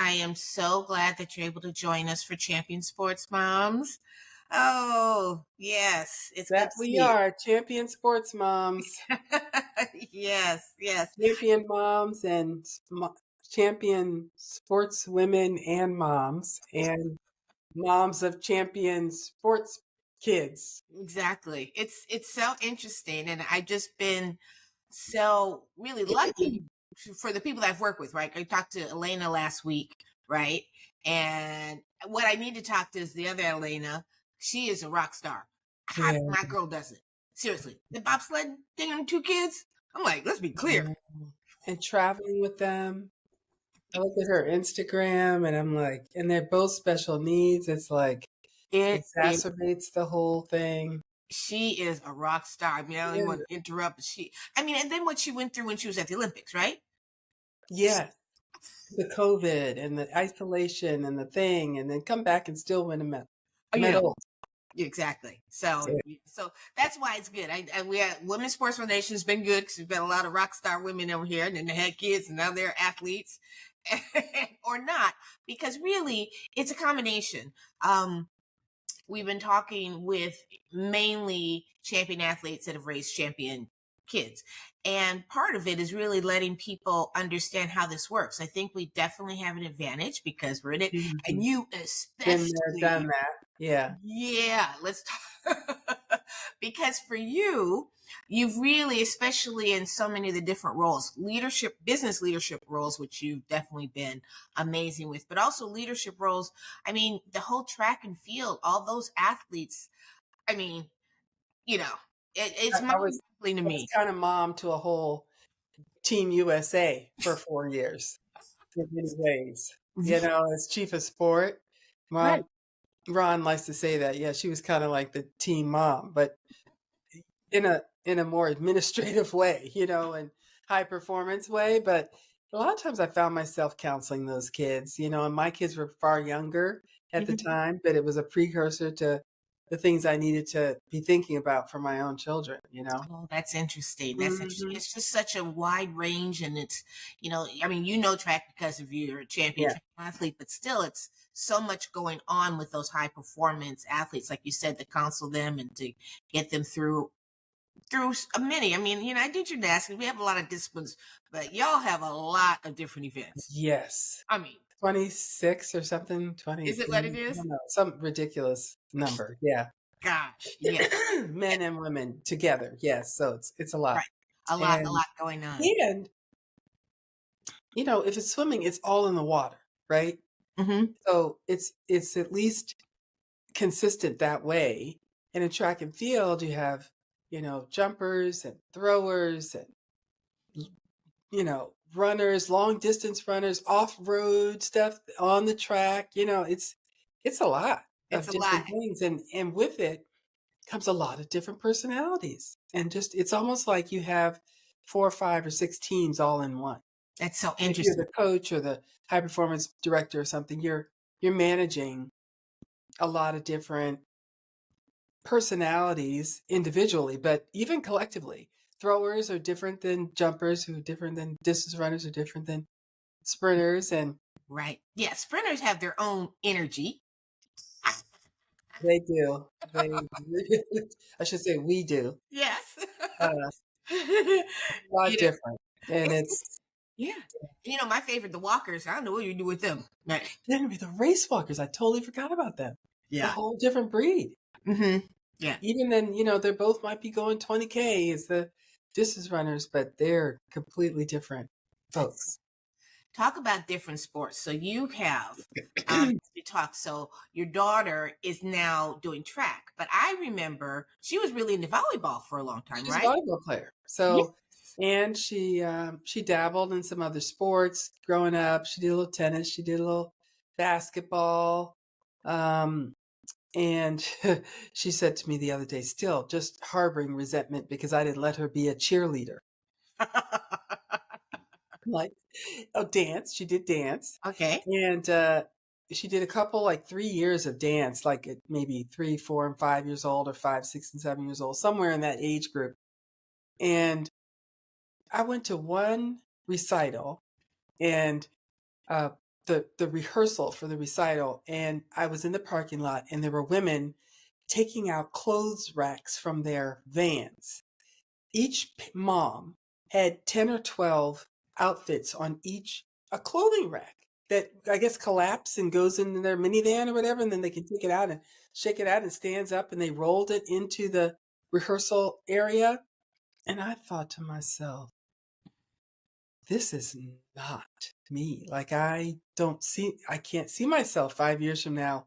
I am so glad that you're able to join us for Champion Sports Moms. Oh, yes, it's good That to we see are champion sports moms, you. Yes, yes, champion moms, and champion sports women and moms, and moms of champion sports kids. exactly. It's so interesting, and I've just been so really lucky for the people that I've worked with, right? I talked to Elena last week, right? And what I need to talk to is the other Elena. She is a rock star. How Yeah. my girl does it. Seriously. The bobsled thing and 2 kids. I'm like, let's be clear. Yeah. And traveling with them. I look at her Instagram and I'm like, and they're both special needs. It's like It exacerbates the whole thing. she is a rock star. I mean, I don't even Yeah. want to interrupt, but I mean, and then what she went through when she was at the Olympics, right? Yes. The COVID and the isolation and the thing, and then come back and still win a Oh, you know, medal. exactly. So that's why it's good. We had Women's Sports Foundation has been good because we've got a lot of rock star women over here, and then they had kids, and now they're athletes, or not, because really it's a combination. We've been talking with mainly champion athletes that have raised champion kids. And part of it is really letting people understand how this works. I think we definitely have an advantage because we're in it. And Mhm. you Been there, done especially, that. Yeah. yeah, let's talk. Because for you, you've really, especially in so many of the different roles, leadership, business leadership roles, which you've definitely been amazing with, but also leadership roles. I mean, the whole track and field, all those athletes. I mean, you know, I, it's I mind was boggling to I was me. kind of mom to a whole Team USA for 4 years in many ways. As chief of sport. Right. Well, Ron likes to say that. Yeah, she was kind of like the team mom, but in a more administrative way, and high performance way. But a lot of times I found myself counseling those kids, and my kids were far younger at the Mhm. time, but it was a precursor to the things I needed to be thinking about for my own children. Oh, that's interesting. That's interesting. Hmm. It's just such a wide range, and I mean, track because of you're a champion Yeah. track athlete, but still, it's so much going on with those high performance athletes, like you said, to counsel them and to get them through a many. I mean, I do gymnastics. We have a lot of disciplines, but y'all have a lot of different events. Yes. I mean, 26 or something, is it what 23, it I is? don't know, some ridiculous number. Yeah. Gosh, yes, Men and women together. Yes. So it's a lot. right. A And lot going on. and if it's swimming, it's all in the water, right? Hmm. So it's at least consistent that way. And in track and field, you have, jumpers and throwers and runners, long distance runners, off-road stuff on the track. It's a lot It's of a lot. different things. And with it comes a lot of different personalities. And just it's almost like you have 4 or 5 or 6 teams all in one. That's so If you're interesting. the coach or the high performance director or something, you're managing a lot of different personalities individually, but even collectively. Throwers are different than jumpers, who are different than distance runners, are different than sprinters, and Right. Yeah, sprinters have their own energy. they do. They I should say we do. Yes. A lot you know, different. And it's it's yeah. My favorite, the walkers. I don't know what you do with them. Right. then the race walkers. I totally forgot about them. A Yeah. whole different breed. Hmm. Yeah. Even then, they both might be going 20K as the distance runners, but they're completely different That's folks. talk about different sports. So you have we talk. So your daughter is now doing track, but I remember she was really into volleyball for a long time, She's a right? volleyball player. Yes. And she dabbled in some other sports growing up. She did a little tennis. She did a little basketball. Um, and she said to me the other day, still just harboring resentment because I didn't let her be a cheerleader. Like, oh, dance. She did dance. Okay. And she did a couple, like 3 years of dance, like at maybe 3, 4, and 5 years old, or 5, 6, and 7 years old, somewhere in that age group. And I went to one recital, and the rehearsal for the recital, and I was in the parking lot, and there were women taking out clothes racks from their vans. Each mom had 10 or 12 outfits on each a clothing rack that I guess collapse and goes into their minivan or whatever, and then they can take it out and shake it out and stands up, and they rolled it into the rehearsal area. And I thought to myself, this is not me. Like I can't see myself 5 years from now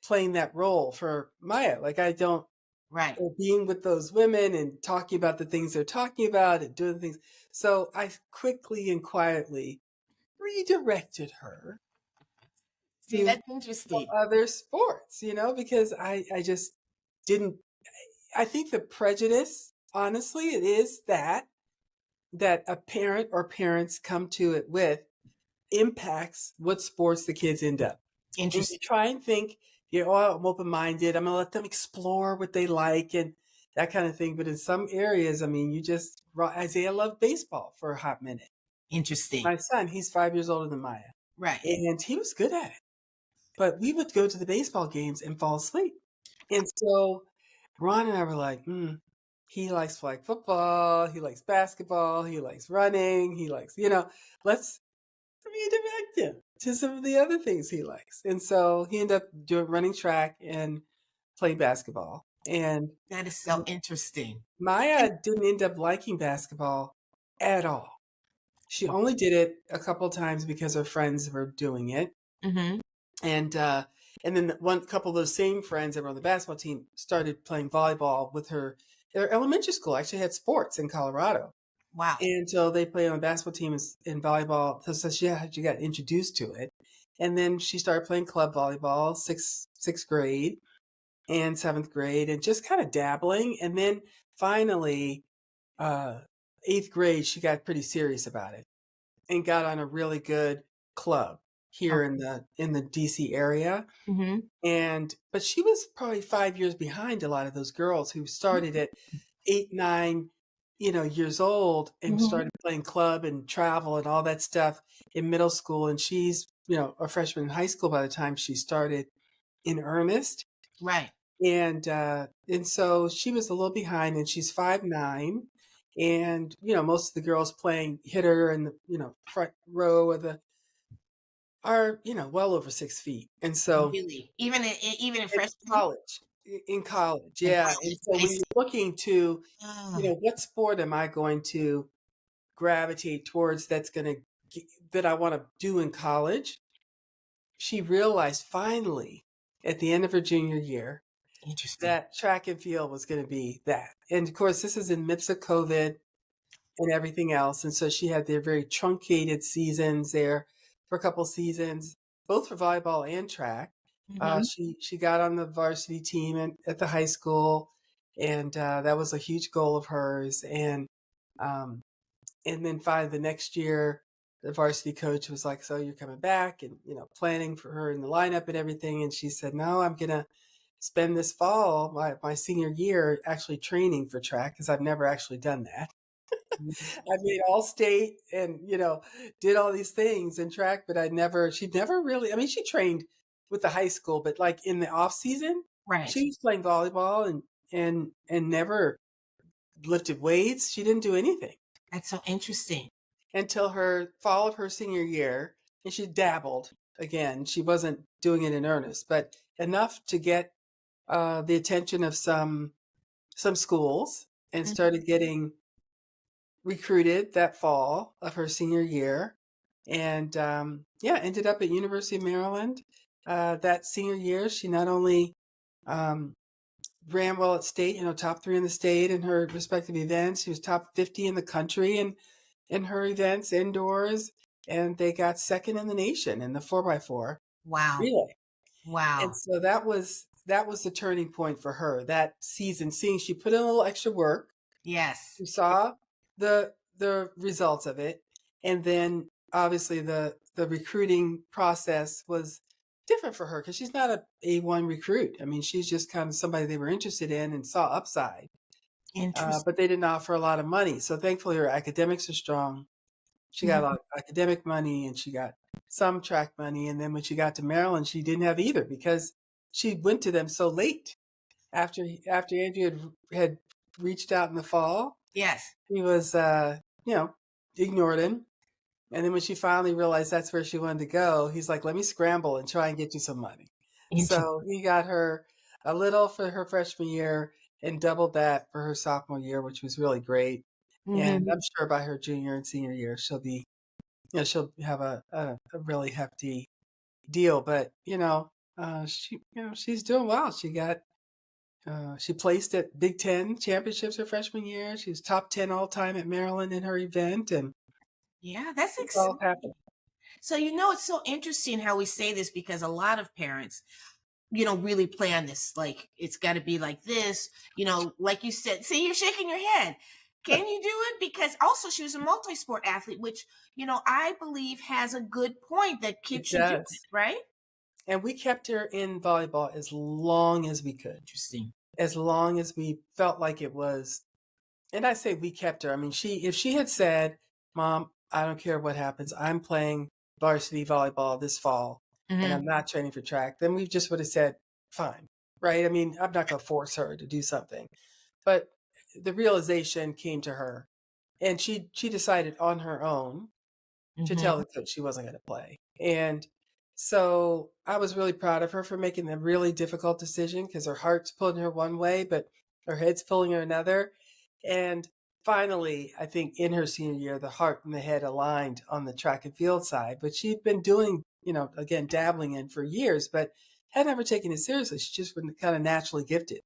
playing that role for Maya. Like I don't, Right. or being with those women and talking about the things they're talking about and doing things. So I quickly and quietly redirected her See, to that's interesting. other sports, because I just didn't, I think the prejudice, honestly, it is that a parent or parents come to it with impacts what sports the kids end up. And you Interesting. try and think, oh, I'm open minded. I'm going to let them explore what they like and that kind of thing. But in some areas, I mean, Isaiah loved baseball for a hot minute. Interesting. My son, he's 5 years older than Maya. Right. And he was good at it. But we would go to the baseball games and fall asleep. And so Ron and I were like, he likes flag football. He likes basketball. He likes running. He likes, let's redirect him to some of the other things he likes. And so he ended up doing running track and playing basketball. And That is so interesting. Maya didn't end up liking basketball at all. She only did it a couple times because her friends were doing it. Mm-hmm. And then one couple of those same friends that were on the basketball team started playing volleyball with her. Their elementary school actually had sports in Colorado. Wow. And so they played on the basketball team in volleyball. So she got introduced to it. And then she started playing club volleyball, sixth grade and seventh grade, and just kind of dabbling. And then finally, eighth grade, she got pretty serious about it and got on a really good club here in the DC area. Mm-hmm. But she was probably 5 years behind a lot of those girls who started at 8, 9, years old and started playing club and travel and all that stuff in middle school. And she's, a freshman in high school by the time she started in earnest. Right. And so she was a little behind, and she's 5'9", and most of the girls playing hit her in the front row of the are well over 6 feet. And so Really, even in in freshman. college, And yeah. And college, so I when you're see. looking to, Oh, what sport am I going to gravitate towards that I want to do in college? She realized finally at the end of her junior year interesting. that track and field was going to be that. And of course, this is in midst of COVID and everything else. And so she had their very truncated seasons there for a couple seasons, both for volleyball and track. Mm-hmm. She got on the varsity team at the high school, and that was a huge goal of hers. And then finally the next year, the varsity coach was like, "So you're coming back," and planning for her in the lineup and everything. And she said, "No, I'm gonna spend this fall, my senior year, actually training for track because I've never actually done that." I made all state and, did all these things in track, but she'd never really, I mean, she trained with the high school, but like in the off season, Right. she was playing volleyball and never lifted weights. She didn't do anything That's so interesting. until her fall of her senior year. And she dabbled again. She wasn't doing it in earnest, but enough to get the attention of some schools and Mhm. started getting recruited that fall of her senior year, and ended up at University of Maryland. That senior year, she not only um, ran well at state, top 3 in the state in her respective events. She was top 50 in the country in her events indoors, and they got second in the nation in the 4x4 Wow. relay. And Wow. so that was the turning point for her that season. Seeing she put in a little extra work, Yes. we saw the results of it, and then obviously the recruiting process was different for her because she's not a A1 recruit. I mean, she's just kind of somebody they were interested in and saw upside, Interesting. but they didn't offer a lot of money. So thankfully, her academics are strong. She got a lot of academic money, and she got some track money. And then when she got to Maryland, she didn't have either because she went to them so late after Andrew had reached out in the fall. Yes. He was, you know, ignored him. And then when she finally realized that's where she wanted to go, he's like, let me scramble and try and get you some money. Interesting. So he got her a little for her freshman year and doubled that for her sophomore year, which was really great. And Mhm. I'm sure by her junior and senior year, she'll have a really hefty deal. But, she's doing well. She placed at Big Ten championships her freshman year. She was top 10 all time at Maryland in her event. And Yeah, that's it's exciting. all happening. So, it's so interesting how we say this because a lot of parents, really plan this. Like, it's got to be like this, like you said. See, you're shaking your head. Can you do it? Because also she was a multi-sport athlete, which, I believe has a good point that It kids should do it, does. right? And we kept her in volleyball as long as we could, Interesting. as long as we felt like it was. And I say we kept her. I mean, if she had said, Mom, I don't care what happens, I'm playing varsity volleyball this fall and Hmm. I'm not training for track, then we just would have said, fine, right? I mean, I'm not going to force her to do something. But the realization came to her and she decided on her own to tell Hmm. the coach she wasn't going to play. And so I was really proud of her for making a really difficult decision because her heart's pulling her one way, but her head's pulling her another. And finally, I think in her senior year, the heart and the head aligned on the track and field side. But she'd been doing, again, dabbling in for years, but had never taken it seriously. She's just been kind of naturally gifted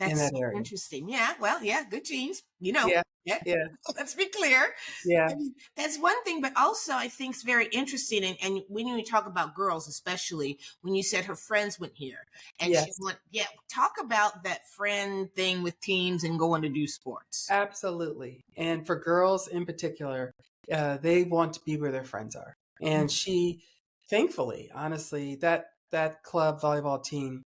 in That's that so area. interesting. Yeah. Well, yeah, good genes, Yeah. Yeah. Yeah. Let's be clear. Yeah. I mean, that's one thing, but also I think it's very interesting. And when you talk about girls, especially when you said her friends went here and she Yes. went, yeah, talk about that friend thing with teams and going to do sports. Absolutely. And for girls in particular, they want to be where their friends are. And she, thankfully, honestly, that club volleyball team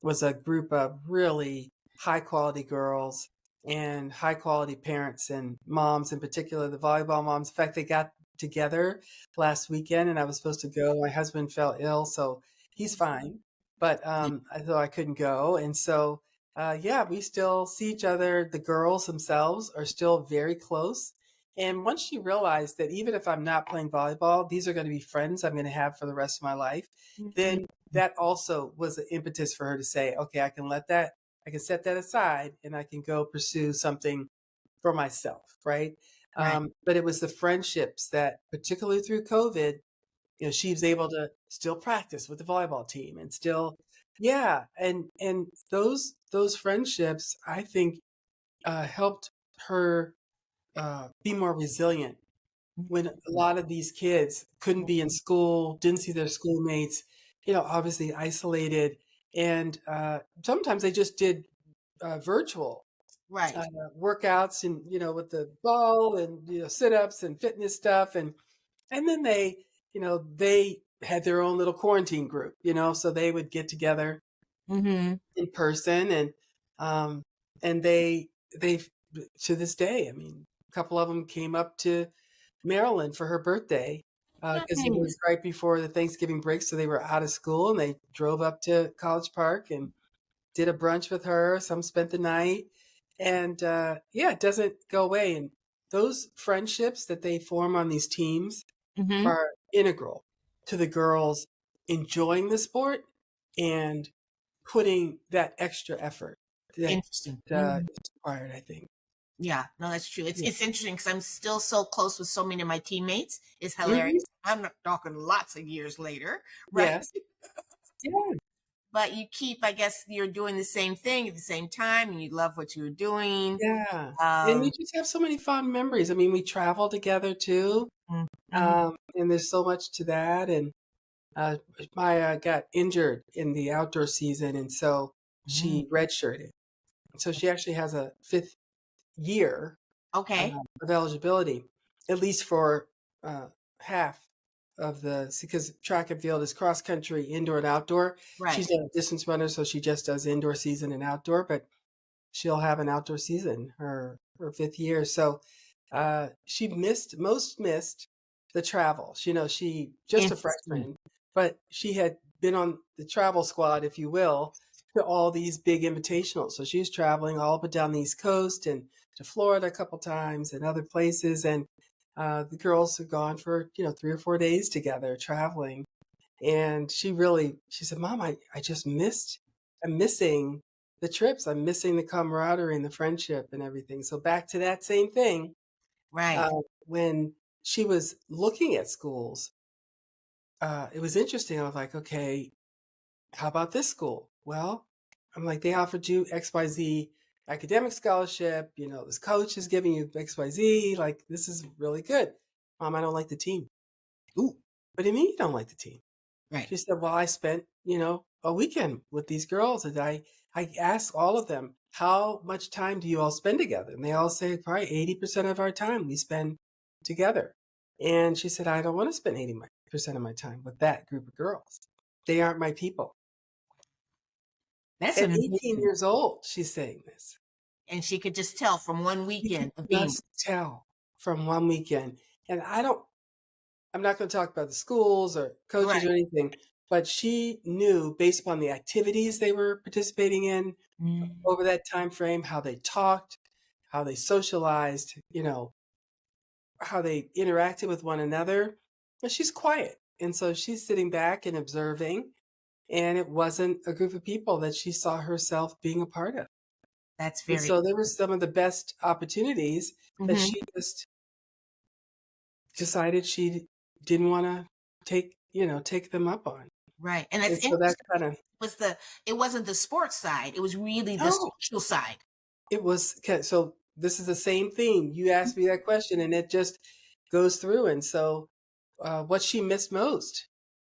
was a group of really high quality girls and high quality parents and moms, in particular, the volleyball moms. In fact, they got together last weekend and I was supposed to go. My husband fell ill, so he's fine. But I thought I couldn't go. And so yeah, we still see each other. The girls themselves are still very close. And once she realized that even if I'm not playing volleyball, these are going to be friends I'm going to have for the rest of my life, Mhm. then that also was an impetus for her to say, okay, I can set that aside and I can go pursue something for myself, right? Right. But it was the friendships that, particularly through COVID, she was able to still practice with the volleyball team and still, yeah, and those friendships, I think, helped her be more resilient when a lot of these kids couldn't be in school, didn't see their schoolmates, obviously isolated, and sometimes they just did virtual uh, Right. workouts and with the ball and sit-ups and fitness stuff and then they had their own little quarantine group, so they would get together Hmm. in person um and they to this day, I mean, a couple of them came up to Maryland for her birthday because it was Nice. right before the Thanksgiving break, so they were out of school and they drove up to College Park and did a brunch with her. Some spent the night, and yeah, it doesn't go away. And those friendships that they form on these teams Hmm. are integral to the girls enjoying the sport and putting that extra effort that Interesting. Hmm. is required, I think. Yeah, no, that's true. It's Yeah. it's interesting because I'm still so close with so many of my teammates. It's Mhm. hilarious. I'm not talking lots of years later, right? Yes. Yeah. But you keep, I guess, you're doing the same thing at the same time, and you love what you're doing. Yeah. And we Um, just have so many fond memories. I mean, we travel together too. mhm. And there's so much to that. And Uh, Maya got injured in the outdoor season, and so Mhm. she redshirted. So she actually has a fifth year Okay, of eligibility, at least for uh, half of the, because track and field is cross country, indoor and outdoor. right. She's not a distance runner, so she just does indoor season and outdoor, but she'll have an outdoor season her fifth year. So she missed the travels. She just a Interesting. freshman, but she had been on the travel squad, if you will, to all these big invitationals. So she's traveling all up and down the East Coast and to Florida a couple times and other places. And the girls have gone for 3 or 4 days together traveling. And she said, Mom, I just I'm missing the trips. I'm missing the camaraderie and the friendship and everything. So back to that same thing, Right. uh, when she was looking at schools, it was interesting. I was like, okay, how about this school? Well, I'm like, they offered you XYZ academic scholarship. This coach is giving you XYZ. Like, this is really good. Mom, I don't like the team. Ooh. What do you mean you don't like the team? Right. She said, well, I spent, a weekend with these girls, and I asked all of them, how much time do you all spend together? And they all say probably 80% of our time we spend together. And she said, I don't want to spend 80% of my time with that group of girls. They aren't my people. That's At an 18 amazing. years old, she's saying this. And she could just tell from one You can weekend of being. just tell from one weekend. And I'm not going to talk about the schools or coaches Right. or anything, but she knew based upon the activities they were participating in Mm. over that time frame, how they talked, how they socialized, how they interacted with one another. But she's quiet. And so she's sitting back and observing, and it wasn't a group of people that she saw herself being a part of. That's And very. so there were some of the best opportunities that Mhm. she just decided she didn't want to take them up on. Right. And And it's so that interesting. kind of Was it wasn't the sports side. It was really the no, social side. it was so this is the same theme. You asked me that question and it just goes through. And so what she missed most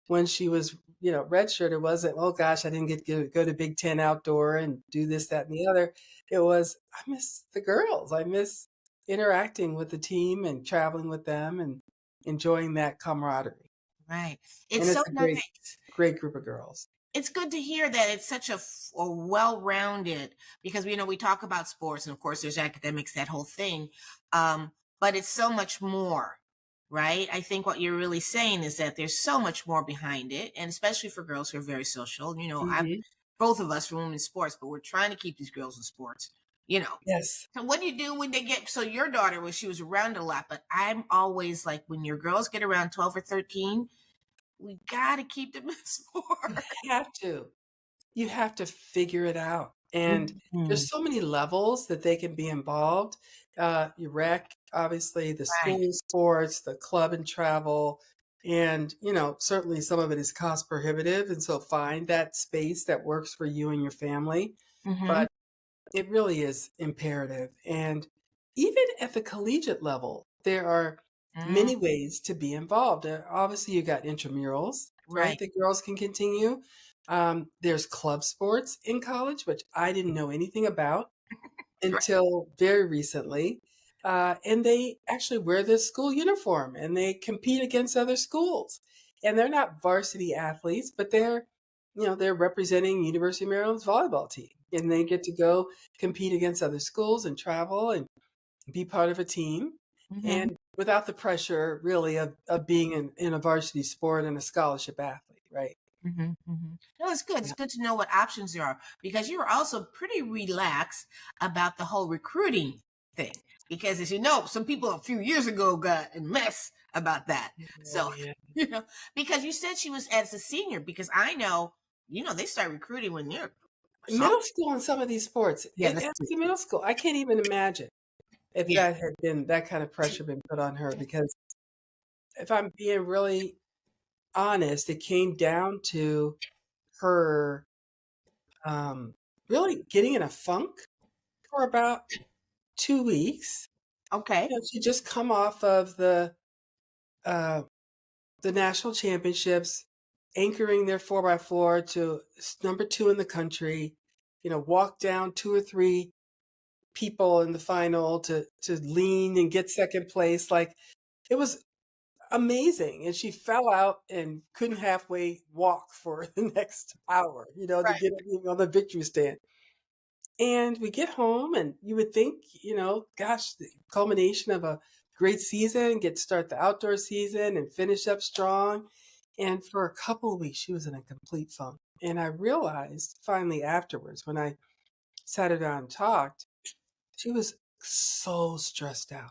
when she was, redshirted wasn't, oh gosh, I didn't get to go to Big Ten outdoor and do this, that, and the other. It was, I miss the girls. I miss interacting with the team and traveling with them and enjoying that camaraderie. Right. And It's so it's a great, nice. great group of girls. It's good to hear that it's such a well-rounded, because we talk about sports, and of course there's academics, that whole thing, but it's so much more, right? I think what you're really saying is that there's so much more behind it, and especially for girls who are very social. I'm Hmm. both of us from women's sports, but we're trying to keep these girls in sports. you know Yes. so what do you do when they get, so your daughter, when she was around a lot, but I'm always like, when your girls get around 12 or 13, we got to keep them in sport. You have to. You have to figure it out. And Mhm. there's so many levels that they can be involved. Your rec, obviously, the Right. school sports, the club and travel. And, certainly some of it is cost prohibitive. And so find that space that works for you and your family. Mm-hmm. But it really is imperative. And even at the collegiate level, there are Mm, many ways to be involved. Obviously, you got intramurals, right? right. That girls can continue. There's club sports in college, which I didn't know anything about Right. until very recently. And they actually wear the school uniform and they compete against other schools. And they're not varsity athletes, but they're representing University of Maryland's volleyball team. And they get to go compete against other schools and travel and be part of a team. Mm-hmm. And without the pressure really of being in a varsity sport and a scholarship athlete, right? Mm-hmm. Mm-hmm. No, it's good. It's Yeah. good to know what options there are, because you were also pretty relaxed about the whole recruiting thing. Because, as you know, some people a few years ago got in mess about that. Oh, So, yeah. you know, because you said she was as a senior, because I know, they start recruiting when you're sophomore. Middle school in some of these sports, Yeah, that's ask the middle school. I can't even imagine if yeah. that had been that kind of pressure been put on her because if I'm being really honest, it came down to her, really getting in a funk for about 2 weeks. Okay. She'd just come off of uh, the national championships, anchoring their 4x4 to number 2 in the country, walk down 2 or 3 people in the final to lean and get second place. Like it was amazing. And she fell out and couldn't halfway walk for the next hour, to Right. get on the victory stand. And we get home and you would think, gosh, the culmination of a great season, get to start the outdoor season and finish up strong. And for a couple of weeks, she was in a complete funk. And I realized finally afterwards, when I sat her down and talked, she was so stressed out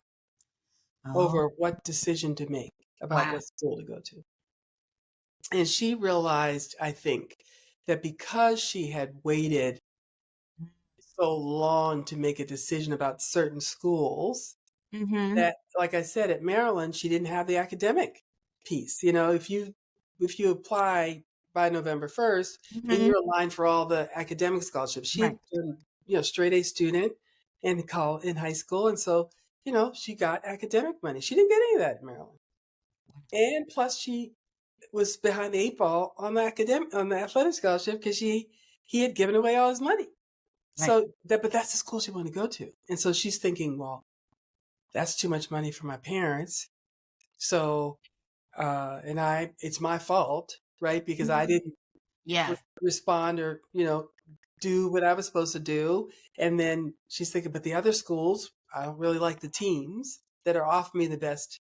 Oh, over what decision to make about wow. what school to go to. And she realized, I think, that because she had waited so long to make a decision about certain schools, Mm-hmm. that, like I said, at Maryland, she didn't have the academic piece. You know, if you apply by November 1st, then Mm-hmm. you're aligned for all the academic scholarships. She Right. had been, straight A student in high school, and so, she got academic money. She didn't get any of that in Maryland. And plus she was behind the 8 ball on the athletic scholarship because he had given away all his money. Right. But that's the school she wanted to go to. And so she's thinking, well, that's too much money for my parents. So, it's my fault, right? Because I Mhm. didn't Yeah. respond or, do what I was supposed to do. And then she's thinking, but the other schools, I don't really like the teams that are offering me the best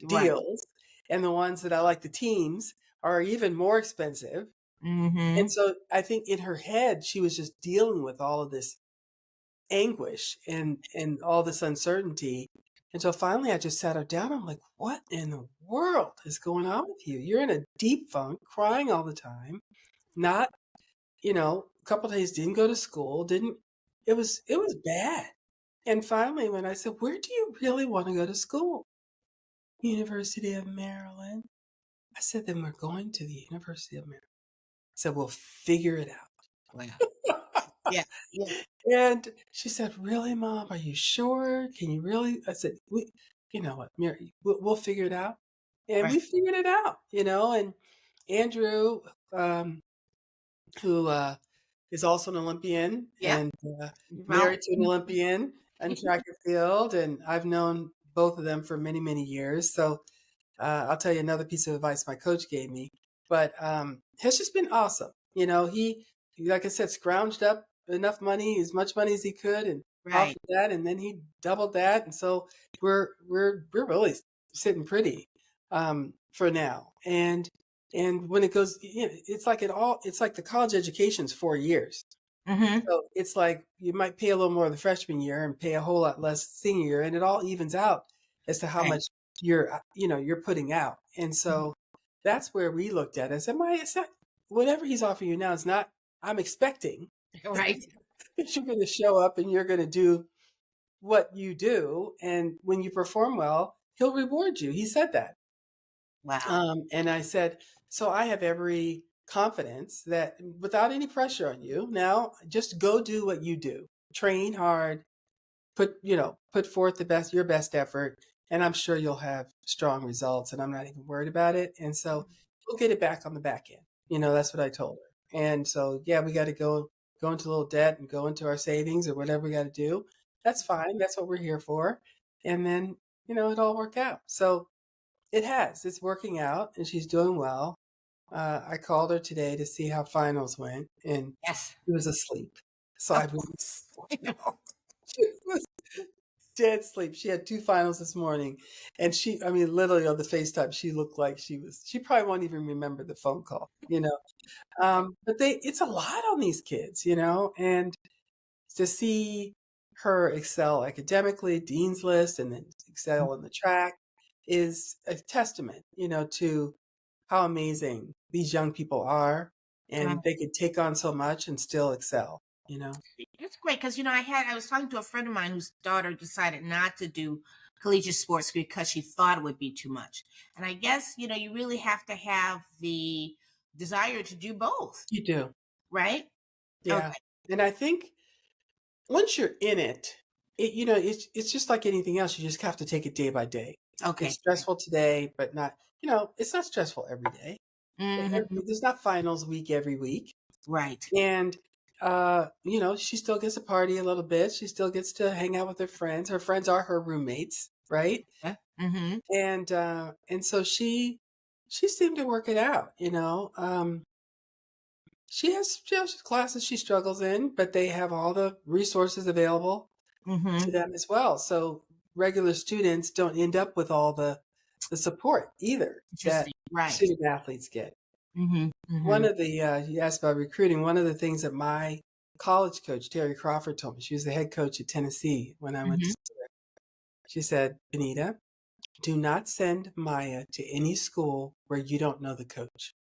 Right. deals. And the ones that I like the teams are even more expensive. And Mm-hmm. so I think in her head, she was just dealing with all of this anguish and all this uncertainty. And so finally I just sat her down. I'm like, what in the world is going on with you? You're in a deep funk, crying all the time, not, a couple of days didn't go to school, didn't it was bad. And finally when I said, where do you really want to go to school? University of Maryland. I said, then we're going to the University of Maryland. I said, we'll figure it Wow. out. Yeah. Yeah. And she said, really, Mom? Are you sure? Can you really? I said, you know what, Mary, we'll figure it out. And Right. we figured it out, and Andrew, um, who is also an Olympian Yeah. and Well. married to an Olympian in track and field. And I've known both of them for many, many years. So I'll tell you another piece of advice my coach gave me, but has just been awesome. Like I said, scrounged up enough money, as much money as he could, and Right. offered that, and then he doubled that, and so we're really sitting pretty for now. And when it goes, it's like the college education's 4 years. Mm-hmm. So it's like you might pay a little more the freshman year and pay a whole lot less senior year, and it all evens out as to how Right. much you're putting out. And so that's where we looked at it. I said, it's not whatever he's offering you now is not. I'm expecting Right. that you're going to show up and you're going to do what you do, and when you perform well, he'll reward you. He said that. Wow. And I said, so I have every confidence that without any pressure on you, now just go do what you do. Train hard, put forth your best effort, and I'm sure you'll have strong results. And I'm not even worried about it. And so we'll get it back on the back end. That's what I told her. And so, yeah, we got to go into a little debt and go into our savings or whatever we got to do. That's fine. That's what we're here for. And then, it all work out. So it has. It's working out, and she's doing well. I called her today to see how finals went, and Yes. she was asleep. So I Of really, course. I know. she was dead sleep. She had two finals this morning, and I mean, literally on the FaceTime, she looked like she probably won't even remember the phone call. But it's a lot on these kids, and to see her excel academically, Dean's List, and then excel in the track is a testament, to how amazing these young people are, and Wow. they could take on so much and still excel. It's great because I was talking to a friend of mine whose daughter decided not to do collegiate sports because she thought it would be too much. And I guess, you really have to have the desire to do both, You do. right? Yeah. Okay. And I think once you're in it, it's just like anything else. You just have to take it day by day. It's Okay. stressful today, but not, it's not stressful every day. Hmm. There's not finals week every week. Right. And, she still gets to party a little bit. She still gets to hang out with her friends. Her friends are her roommates, right? Yeah. Hmm. And so she seemed to work it out. She has classes she struggles in, but they have all the resources available to Hmm. them as well. So regular students don't end up with all the support either that Interesting. Right. student athletes get. Mm-hmm. One Mm-hmm. of the you asked about recruiting. One of the things that my college coach, Terry Crawford, told me, she was the head coach at Tennessee when I went to Mm-hmm. school there. She said, Benita, do not send Maya to any school where you don't know the coach.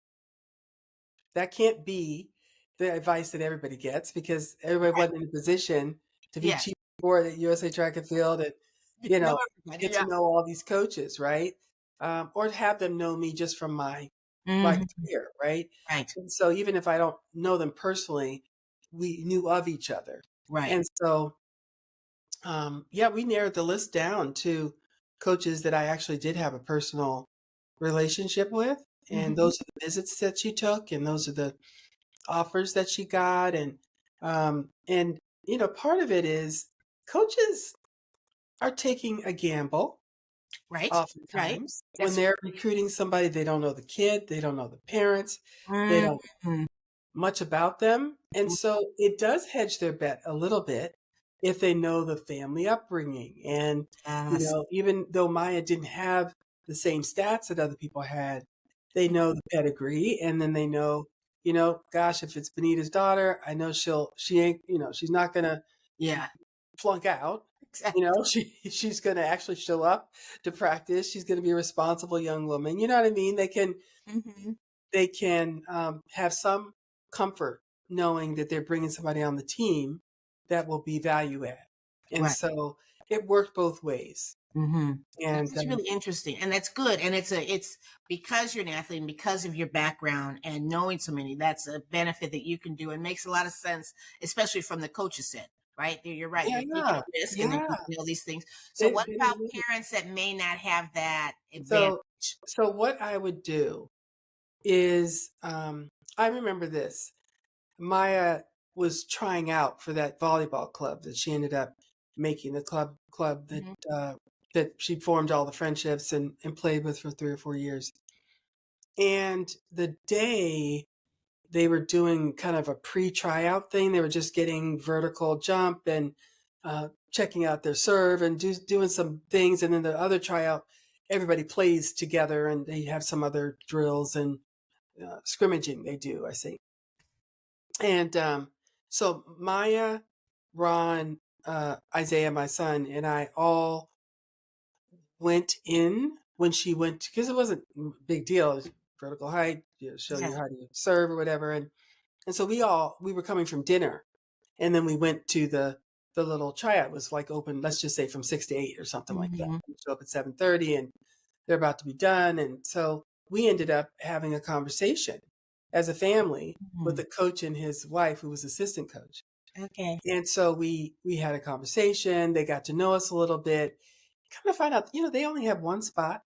That can't be the advice that everybody gets because everybody Right. wasn't in a position to be Yes. chief board at USA Track and Field and, you No, know, everybody. get to Yeah. know all these coaches, right? Or have them know me just from my Mm-hmm. career, right? Right. And so even if I don't know them personally, we knew of each other. Right. And so, yeah, we narrowed the list down to coaches that I actually did have a personal relationship with. And Mm-hmm. those are the visits that she took, and those are the offers that she got. And part of it is coaches are taking a gamble Right. Right. oftentimes when That's. they're recruiting somebody. They don't know the kid, they don't know the parents, they don't Mm-hmm. much about them. And so it does hedge their bet a little bit if they know the family upbringing. And, Yes. even though Maya didn't have the same stats that other people had, they know the pedigree. And then they know, gosh, if it's Benita's daughter, I know she ain't, she's not going to Yeah. flunk out. Exactly. She's going to actually show up to practice. She's going to be a responsible young woman. You know what I mean? Mm-hmm. They can have some comfort knowing that they're bringing somebody on the team that will be value add. And Right. so it worked both ways. Mm-hmm. And That's really interesting, and that's good. And it's because you're an athlete and because of your background and knowing so many. That's a benefit that you can do, and makes a lot of sense, especially from the coach's end. Right? You're right. You're taking yeah, a risk, and then yeah. you know these things. So, what They about don't need it. parents that may not have that advantage? So, so what I would do is, I remember this. Maya was trying out for that volleyball club that she ended up making, the club Mhm. that she formed all the friendships and played with for 3 or 4 years. And the day they were doing kind of a pre-tryout thing, they were just getting vertical jump and checking out their serve and doing some things. And then the other tryout, everybody plays together and they have some other drills and scrimmaging they do, I think. And so Maya, Ron, Isaiah, my son, and I all went in when she went because it wasn't a big deal. It was vertical height, show you Yes. how to serve or whatever. And so we were coming from dinner, and then we went to the little tryout. It was like open, let's just say from 6 to 8 or something like that. Mhm. We show up at 7:30, and they're about to be done. And so we ended up having a conversation as a family with Mhm. the coach and his wife, who was assistant coach. Okay. And so we had a conversation. They got to know us a little bit. Kind of find out, they only have one spot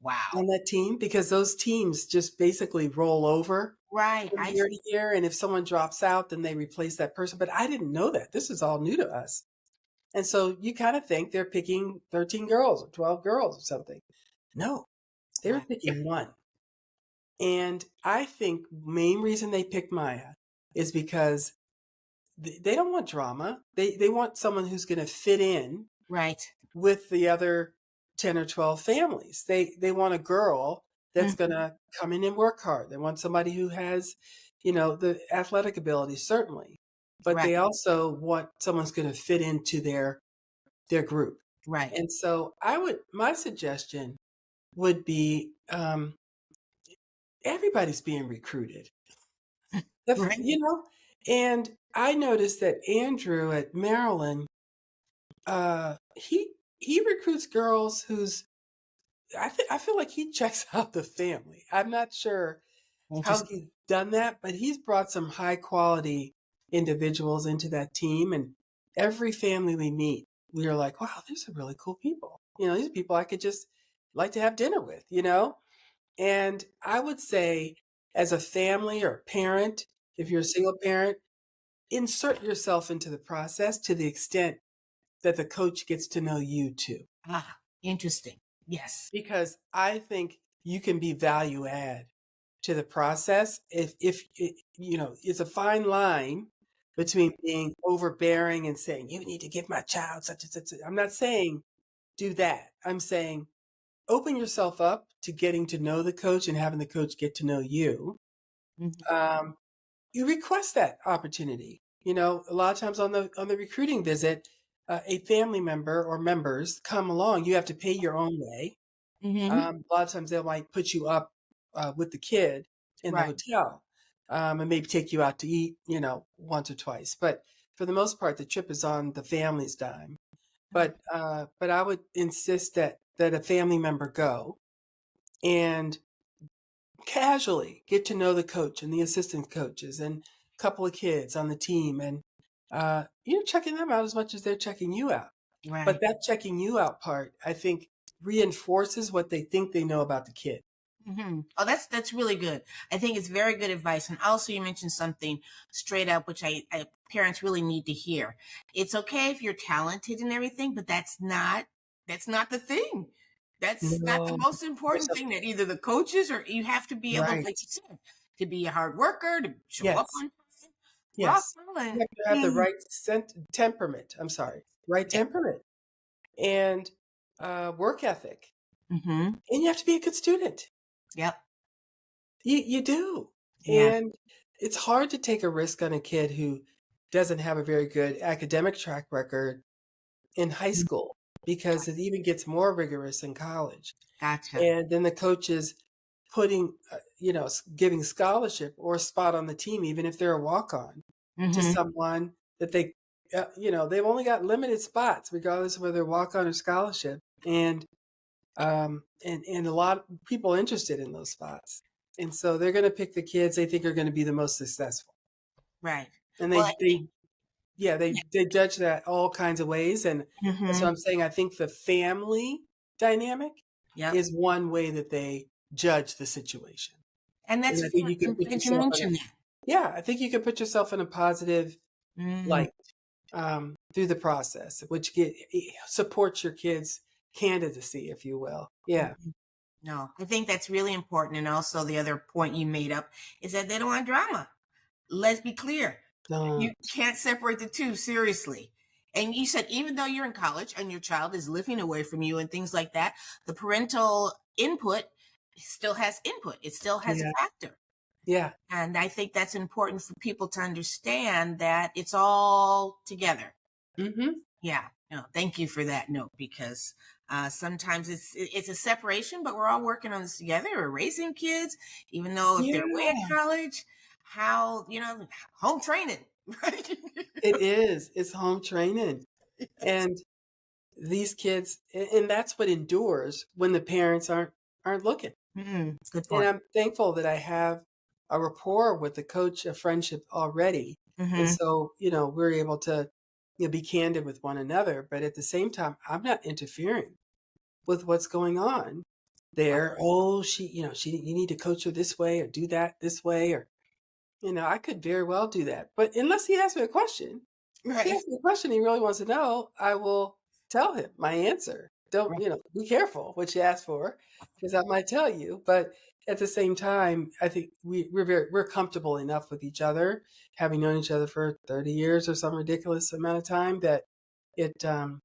Wow. on that team because those teams just basically roll over Right. from I year see. to year. And if someone drops out, then they replace that person. But I didn't know that. This is all new to us. And so you kind of think they're picking 13 girls or 12 girls or something. No, they were Wow. picking one. And I think main reason they picked Maya is because they don't want drama. They want someone who's going to fit in Right. with the other 10 or 12 families. They want a girl that's going Mhm. to come in and work hard. They want somebody who has, the athletic ability, certainly, but Right. they also want someone's going to fit into their group. Right. And so my suggestion would be, everybody's being recruited. Right. And I noticed that Andrew at Maryland, he recruits girls whose I feel like he checks out the family. I'm not sure how Interesting. he's done that, but he's brought some high quality individuals into that team. And every family we meet, we are like, wow, these are really cool people. These are people I could just like to have dinner with. And I would say, as a family or parent, if you're a single parent, insert yourself into the process to the extent that the coach gets to know you too. Ah, interesting. Yes. Because I think you can be value add to the process if it's a fine line between being overbearing and saying you need to give my child such and such. I'm not saying do that. I'm saying open yourself up to getting to know the coach and having the coach get to know you. Mhm. Um, you request that opportunity. You know, a lot of times on the recruiting visit, a family member or members come along. You have to pay your own way. Mhm. A lot of times they might put you up with the kid in the Right. hotel, and maybe take you out to eat, you know, once or twice. But for the most part, the trip is on the family's dime. But I would insist that a family member go and casually get to know the coach and the assistant coaches and a couple of kids on the team, and you know, checking them out as much as they're checking you out. But Right. that checking you out part, I think, reinforces what they think they know about the kid. Oh, that's really good. I think it's very good advice. And also, you mentioned something straight up, which I parents really need to hear. It's okay if you're talented and everything, but that's not the thing. That's not the No, most there's important a thing. That either the coaches or you have to be able, like right. you said, to be a hard worker, to show up Yes, on time. yes. And You have to have the right temperament. I'm sorry, right yeah. temperament and work ethic, Mm-hmm. and you have to be a good student. Yep. You do. Yeah. And it's hard to take a risk on a kid who doesn't have a very good academic track record in high Mhm. school because it even gets more rigorous in college. Gotcha. And then the coaches putting, you know, giving scholarship or a spot on the team, even if they're a walk on, to Mm-hmm. someone that you know, they've only got limited spots, regardless of whether they're walk on or scholarship. And a lot of people interested in those spots. And so they're going to pick the kids they think are going to be the most successful. Right. And Well, I think. yeah, they judge that all kinds of ways. And that's what Mm-hmm. I'm saying. I think the family dynamic Yep. is one way that they judge the situation. And And that's I think fair. you can I'm put glad you yourself in a, mentioned that. yeah, I think you can put yourself in a positive Mm-hmm. light through the process, which supports your kids' candidacy, if you will. Yeah. No, I think that's really important. And also, the other point you made up is that they don't want drama. Let's be clear. You Don't. can't separate the two seriously. And you said, even though you're in college and your child is living away from you and things like that, the parental input still has input, it still has a Yeah. factor. Yeah. And I think that's important for people to understand that it's all together. Hmm. Yeah, no, thank you for that note because sometimes it's a separation, but we're all working on this together. We're raising kids, even though if they're away Yeah. at college, how home training, right? It is. It's home training. And these kids, and that's what endures when the parents aren't looking. Good And point. I'm thankful that I have a rapport with the coach, a friendship already. And Hmm. so, you know, we're able to, you know, be candid with one another. But at the same time, I'm not interfering with what's going on there. Oh, you know, you need to coach her this way or do that this way. Or, you know, I could very well do that. But unless he asks me a question, if he Right. asks me a question he really wants to know, I will tell him my answer. Don't, Right. you know, be careful what you ask for, because I might tell you. But at the same time, I think we're comfortable enough with each other, having known each other for 30 years or some ridiculous amount of time that it you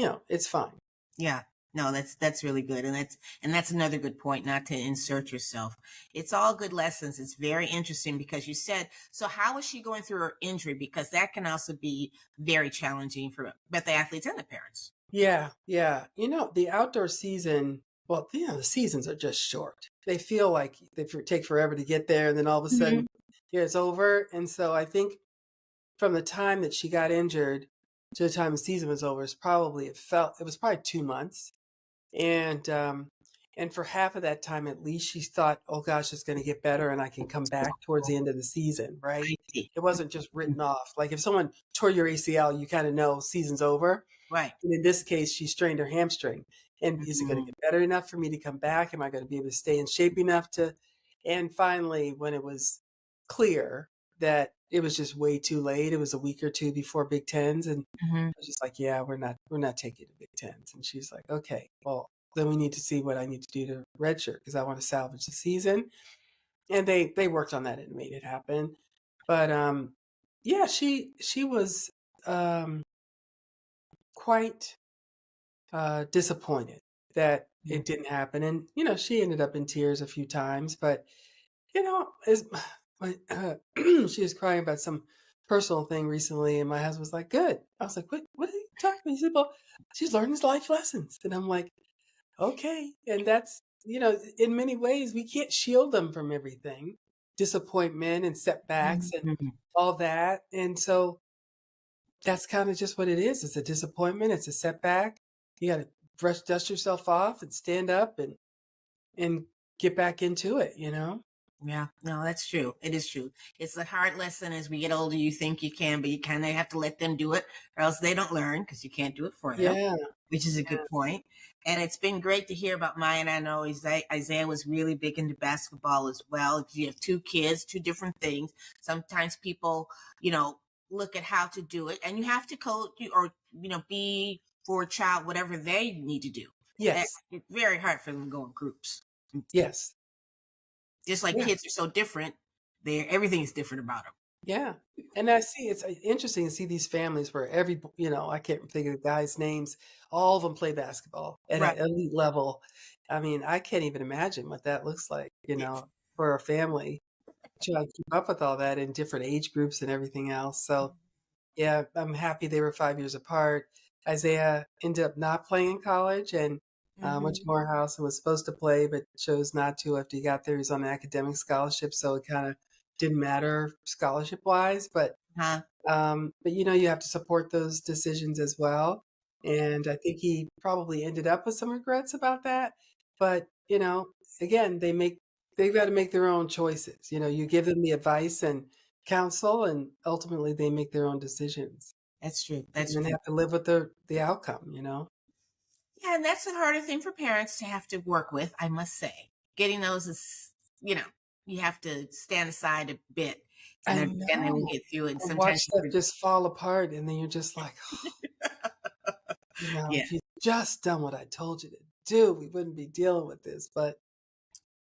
know, it's fine. Yeah. No, that's really good. And that's another good point, not to insert yourself. It's all good lessons. It's very interesting because you said, so how is she going through her injury? Because that can also be very challenging for both the athletes and the parents. Yeah, yeah. You know, the outdoor season, well, you know, the seasons are just short. They feel like take forever to get there, and then all of a Hmm. sudden, here it's over. And so I think from the time that she got injured to the time the season was over, it was probably 2 months. And for half of that time at least, she thought, oh gosh, it's going to get better and I can come back towards the end of the season, right? I see. It wasn't just written off. Like if someone tore your ACL, you kind of know season's over. Right. And in this case, she strained her hamstring. And is it going to Mhm. get better enough for me to come back? Am I going to be able to stay in shape enough to? And finally, when it was clear that it was just way too late, it was a week or two before Big Tens, and Mhm. I was just like, yeah, we're not taking the Big Tens. And she's like, okay, well, then we need to see what I need to do to redshirt because I want to salvage the season. And they worked on that and made it happen. But yeah, she was um, quite disappointed that Mhm. it didn't happen. And, she ended up in tears a few times, but, is when, she was crying about some personal thing recently, and my husband was like, "Good." I was like, "What are you talking about?" He said, "Well, she's learning his life lessons." And I'm like, "Okay." And that's, in many ways, we can't shield them from everything, disappointment and setbacks and Mhm. all that. And so that's kind of just what it is. It's a disappointment. It's a setback. You got to dust yourself off and stand up and get back into it. Yeah, no, that's true. It is true. It's a hard lesson as we get older. You think you can, but you kind of have to let them do it, or else they don't learn because you can't do it for them, Yeah. which is a Yeah. good point. And it's been great to hear about Maya. And I know Isaiah was really big into basketball as well. You have two kids, two different things. Sometimes people, you know, look at how to do it, and you have to coach or be for a child whatever they need to do. And Yes. it's very hard for them to go in groups. Yes. Just like Yeah. kids are so different, everything is different about them. Yeah. And I see it's interesting to see these families where I can't think of the guys' names. All of them play basketball at Right. an elite level. I mean, I can't even imagine what that looks like, for a family trying to keep up with all that in different age groups and everything else. So, yeah, I'm happy they were 5 years apart. Isaiah ended up not playing in college and, went to Mm-hmm. Morehouse and was supposed to play, but chose not to after he got there. He was on an academic scholarship, so it kinda didn't matter scholarship-wise, Huh? but, you have to support those decisions as well, and I think he probably ended up with some regrets about that, but, again, they've gotta make their own choices. You give them the advice and counsel, and ultimately they make their own decisions That's true. and That's then true. have to live with the outcome. Yeah, and that's the harder thing for parents to have to work with, I must say. Getting those is, you know, you have to stand aside a bit and I understand they will know. get through it. And I watch sometimes you stuff just fall apart, and then you're just like, yeah, if you just done what I told you to do, we wouldn't be dealing with this, but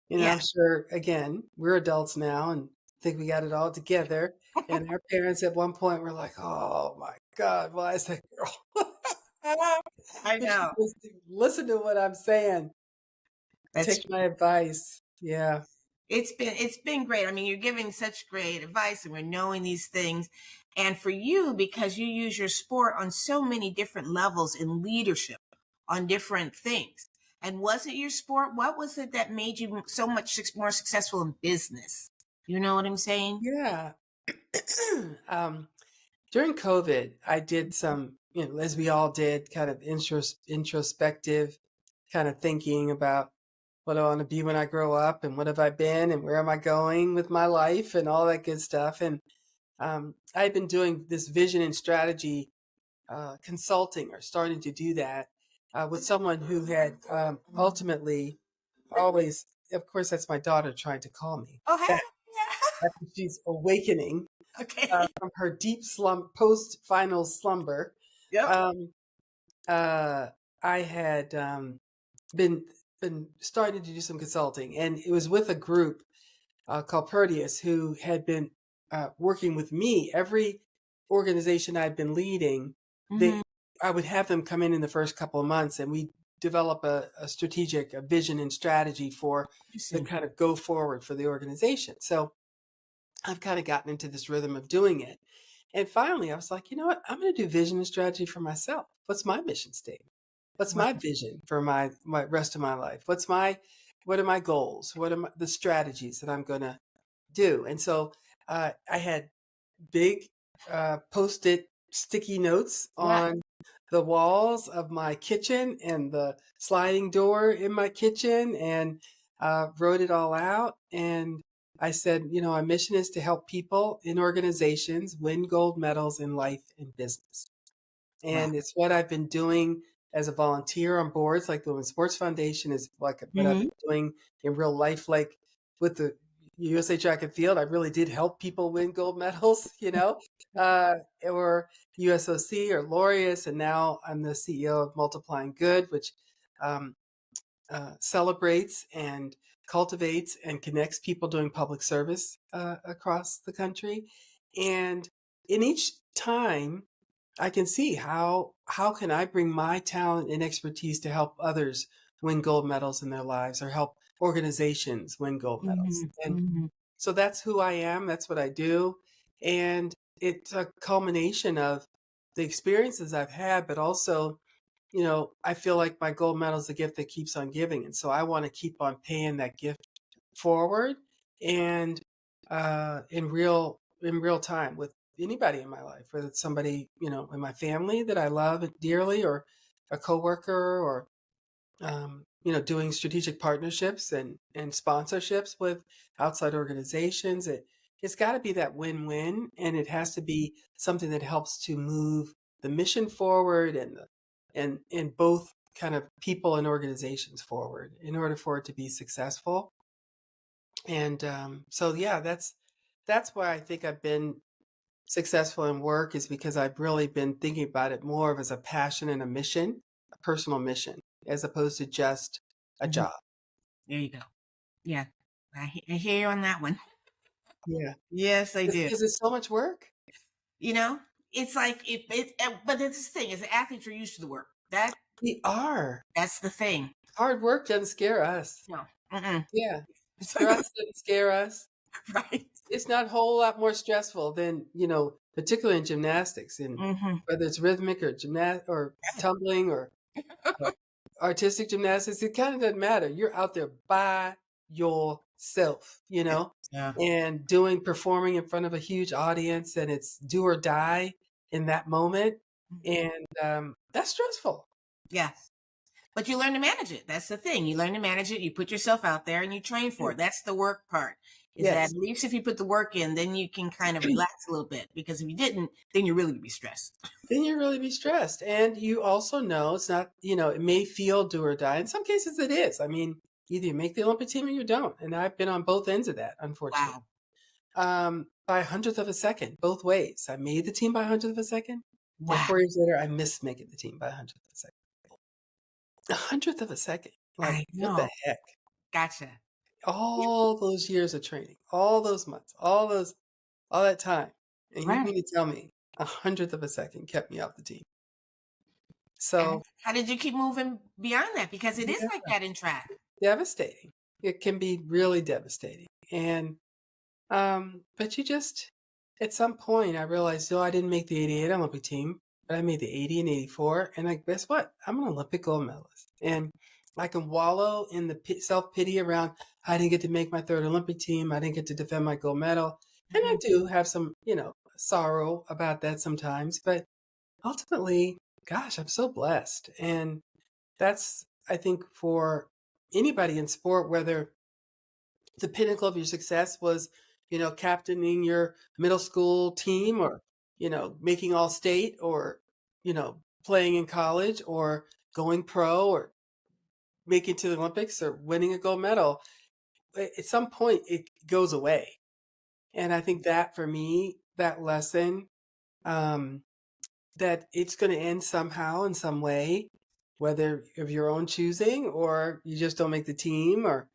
yeah. I'm sure, again, we're adults now and think we got it all together. And our parents at one point were like, "Oh my God, why is that girl?" I You should know. just listen to what I'm saying. That's Take true. my advice. Yeah. It's been great. I mean, you're giving such great advice and we're knowing these things. And for you, because you use your sport on so many different levels in leadership, on different things. And was it your sport? What was it that made you so much more successful in business? You know what I'm saying? Yeah. um, During COVID, I did some, as we all did, kind of introspective kind of thinking about what I want to be when I grow up and what have I been and where am I going with my life and all that good stuff. And I've been doing this vision and strategy consulting or starting to do that with someone who had ultimately always, of course, that's my daughter trying to call me Oh, hey. back after she's awakening Okay. from her deep post final slumber. Yep. Um, uh, I had been starting to do some consulting, and it was with a group called Proteus who had been working with me. Every organization I'd been leading, Hmm. I would have them come in the first couple of months, and we develop a strategic a vision and strategy for the Interesting. kind of go forward for the organization. So I've kind of gotten into this rhythm of doing it. And finally, I was like, you know what? I'm going to do vision and strategy for myself. What's my mission statement? What's Wow. my vision for my rest of my life? What are my goals? What are the strategies that I'm going to do? And so I had big post-it sticky notes Yeah. on the walls of my kitchen and the sliding door in my kitchen and wrote it all out. And I said, our mission is to help people in organizations win gold medals in life and business. Wow. And it's what I've been doing as a volunteer on boards like the Women's Sports Foundation is like what I've Hmm. been doing in real life, like with the USA Track and Field. I really did help people win gold medals, or USOC or Laureus. And now I'm the CEO of Multiplying Good, which um, celebrates and cultivates and connects people doing public service across the country. And in each time, I can see how can I bring my talent and expertise to help others win gold medals in their lives or help organizations win gold medals. Mhm, And mhm, so that's who I am, that's what I do, and it's a culmination of the experiences I've had, but also, I feel like my gold medal is a gift that keeps on giving, and so I wanna keep on paying that gift forward and, in real time with anybody in my life, whether it's somebody, in my family that I love dearly or a coworker or doing strategic partnerships and sponsorships with outside organizations. It's got to be that win-win, and it has to be something that helps to move the mission forward and both kind of people and organizations forward in order for it to be successful. And so yeah, that's why I think I've been successful in work is because I've really been thinking about it more of as a passion and a mission, a personal mission, as opposed to just a mhm. job. There you go. Yeah. I hear you on that one. Yeah. Yes, I do. Because it's so much work. You know, it's like but it's the thing is the athletes are used to the work. We are. That's the thing. Hard work doesn't scare us. No. Mm-mm. Yeah. Stress doesn't scare us. Right. It's not a whole lot more stressful than, particularly in gymnastics and Hmm. whether it's rhythmic or or tumbling or uh, artistic gymnastics, it kind of doesn't matter. You're out there by yourself, Yeah. and performing in front of a huge audience, and it's do or die in that moment. Mhm. And that's stressful. Yeah. But you learn to manage it. That's the thing. You learn to manage it. You put yourself out there and you train for Yeah. it. That's the work part. Is that Yes. at least if you put the work in, then you can kind of relax a little bit. Because if you didn't, then you're really gonna be stressed. Then you really be stressed. And you also know it's not, it may feel do or die. In some cases, it is. I mean, either you make the Olympic team or you don't. And I've been on both ends of that, unfortunately. Wow. By a hundredth of a second, both ways. I made the team by a hundredth of a second, and Wow. 4 years later, I missed making the team by a hundredth of a second. A hundredth of a second. Like, I what the know. heck? Gotcha. Yep. All those years of training, all those months, all that time. And you Right. mean to tell me a hundredth of a second kept me off the team. And So, how did you keep moving beyond that? Because it is yeah, like that in track. devastating. It can be really devastating. And but you just at some point I realized, I didn't make the '88 Olympic team, but I made the '80 and '84, and guess what? I'm an Olympic gold medalist, and I can wallow in the self pity around I didn't get to make my third Olympic team, I didn't get to defend my gold medal, and I Mhm. do have some, sorrow about that sometimes, but ultimately, gosh, I'm so blessed, and that's I think for anybody in sport, whether the pinnacle of your success was, captaining your middle school team or, making all state or, playing in college or going pro or making it to the Olympics or winning a gold medal. At some point, it goes away. And I think that for me, that lesson, um, that it's going to end somehow in some way, whether of your own choosing or you just don't make the team or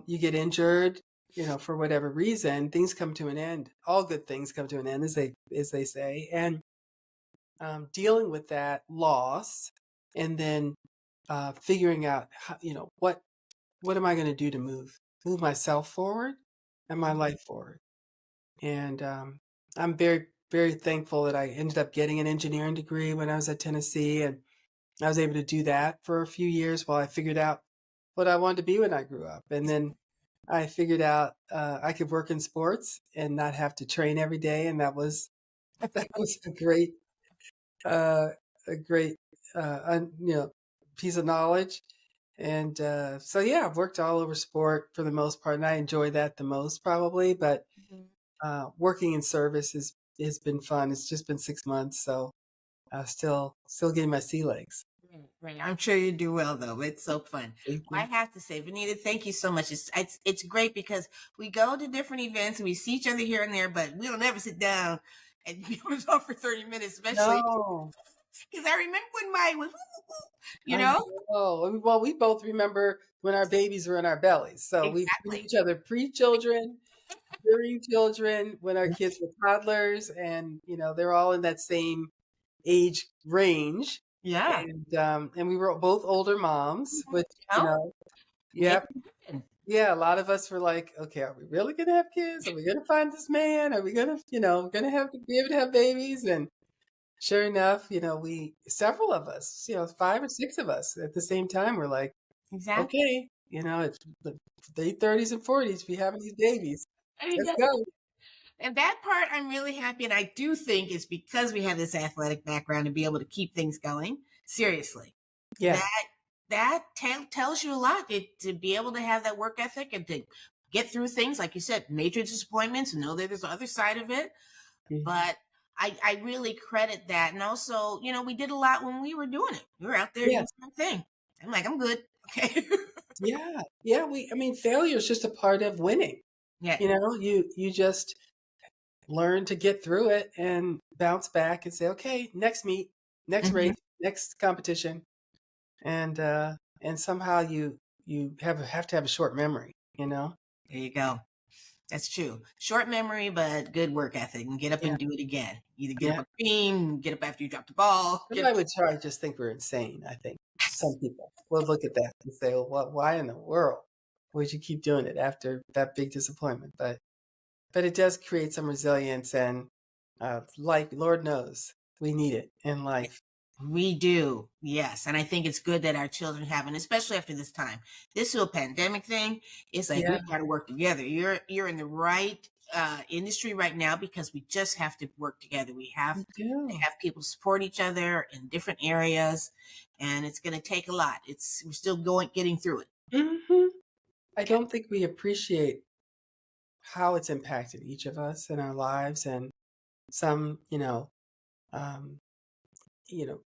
you get injured, for whatever reason, things come to an end. All good things come to an end, as they say, and dealing with that loss, and then figuring out, how, what am I going to do to move myself forward and my life forward. And I'm very very thankful that I ended up getting an engineering degree when I was at Tennessee, and I was able to do that for a few years while I figured out what I wanted to be when I grew up, and then I figured out, I could work in sports and not have to train every day, and that was that was uh, a great, piece of knowledge. And, so yeah, I've worked all over sport for the most part, and I enjoy that the most probably, but, Mhm. working in service has been fun. It's just been 6 months, so, still getting my sea legs. Right, right. I'm sure you do well though. It's so fun. Thank Well, I you. have to say, Benita, thank you so much. It's great because we go to different events and we see each other here and there, but we don't ever sit down and be able to talk for 30 minutes, especially No. because I remember when mine was, you I know? know. Well, we both remember when our babies were in our bellies. So we've seen Exactly. each other pre-children, during children, when our kids were toddlers, and they're all in that same. age range, Yeah. and we were both older moms, Mhm. which, You know, it yep. can happen. Yeah, a lot of us were like, "Okay, are we really gonna have kids? Are we gonna find this man? Are we gonna, gonna have to be able to have babies?" And sure enough, we several of us, 5 or 6 of us at the same time were like, Exactly. "Okay, it's the 30s and 40s, we having these babies. I mean, Let's go." and that part I'm really happy, and I do think it's because we have this athletic background to be able to keep things going. Seriously, Yeah. that tells you a lot to be able to have that work ethic and to get through things like you said, major disappointments, and know that there's the other side of it. Mhm. But I really credit that, and also, we did a lot when we were doing it. We were out there Yeah. doing our thing. I'm like, I'm good. Okay. Yeah. Yeah, I mean, failure is just a part of winning. Yeah. You just learn to get through it and bounce back and say, "Okay, next meet, next Mhm. race, next competition." And somehow you have to have a short memory. There you go. That's true. Short memory, but good work ethic, and get up Yeah. and do it again. Either get up Yeah. on the team, get up after you drop the ball. Somebody would try to just think we're insane, I think. Some people will look at that and say, "Well, why in the world would you keep doing it after that big disappointment?" But it does create some resilience and, life, Lord knows we need it in life. We do, yes, and I think it's good that our children have, and especially after this time, this whole pandemic thing. It's like Yeah, we've got to work together. You're in the right industry right now because we just have to work together. We have we to do. have people support each other in different areas, and it's going to take a lot. We're still getting through it. Mhm. I Okay. don't think we appreciate how it's impacted each of us in our lives, and some, um,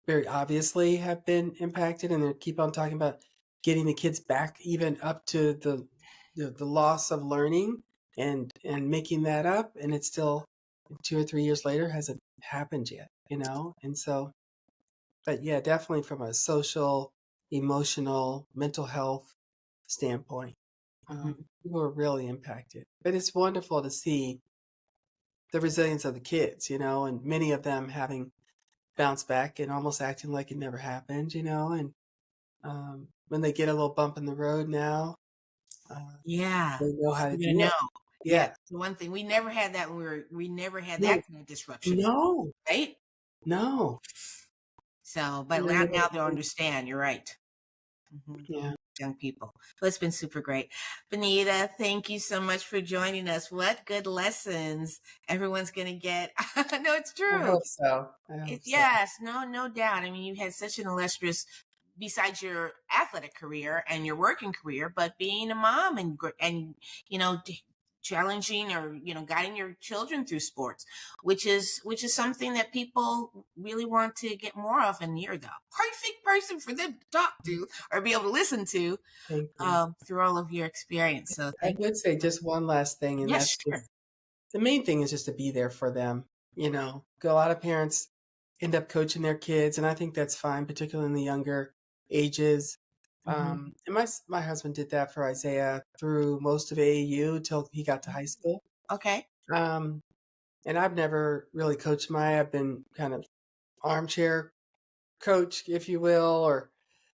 very obviously have been impacted, and they keep on talking about getting the kids back even up to the loss of learning and making that up, and it's still 2 or 3 years later hasn't happened yet. And so, but yeah, definitely from a social, emotional, mental health standpoint, Mhm. people are really impacted. But it's wonderful to see the resilience of the kids, and many of them having bounced back and almost acting like it never happened, and when they get a little bump in the road now, uh, Yeah, they know how to you're gonna do it. know. Yeah, Yeah. the one thing we never had that when we never had No, that kind of disruption, no, right? no. So, We but were able now to they'll understand. You're right. Mhm. yeah. Young people. Well, it's been super great. Benita, thank you so much for joining us. What good lessons everyone's going to get. No, it's I true. hope so. I hope so. Yes, no doubt. I mean, you had such an illustrious, besides your athletic career and your working career, but being a mom and challenging or guiding your children through sports, which is something that people really want to get more of. And you're the perfect person for them to talk to or be able to listen to Thank you. through all of your experience. So I thank you. would say just one last thing, and Yes, that's sure. just the main thing is just to be there for them. A lot of parents end up coaching their kids, and I think that's fine, particularly in the younger ages. Hmm. And my husband did that for Isaiah through most of AAU till he got to high school. Okay. Um, and I've never really coached Maya. I've been kind of armchair coach, if you will, or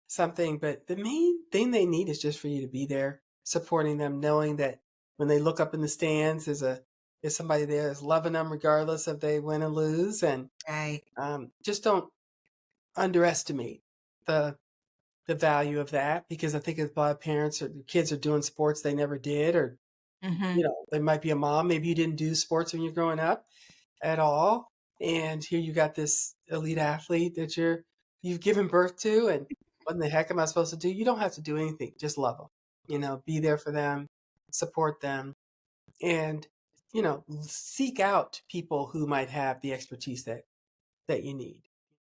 something. But the main thing they need is just for you to be there, supporting them, knowing that when they look up in the stands, there's somebody there that's loving them regardless if they win or lose, and Right. just don't underestimate the the value of that, because I think a lot of parents or kids are doing sports they never did, or Hmm. they might be a mom, maybe you didn't do sports when you're growing up at all, and here you got this elite athlete that you've given birth to, and what in the heck am I supposed to do? You don't have to do anything, just love them, be there for them, support them, and seek out people who might have the expertise that you need.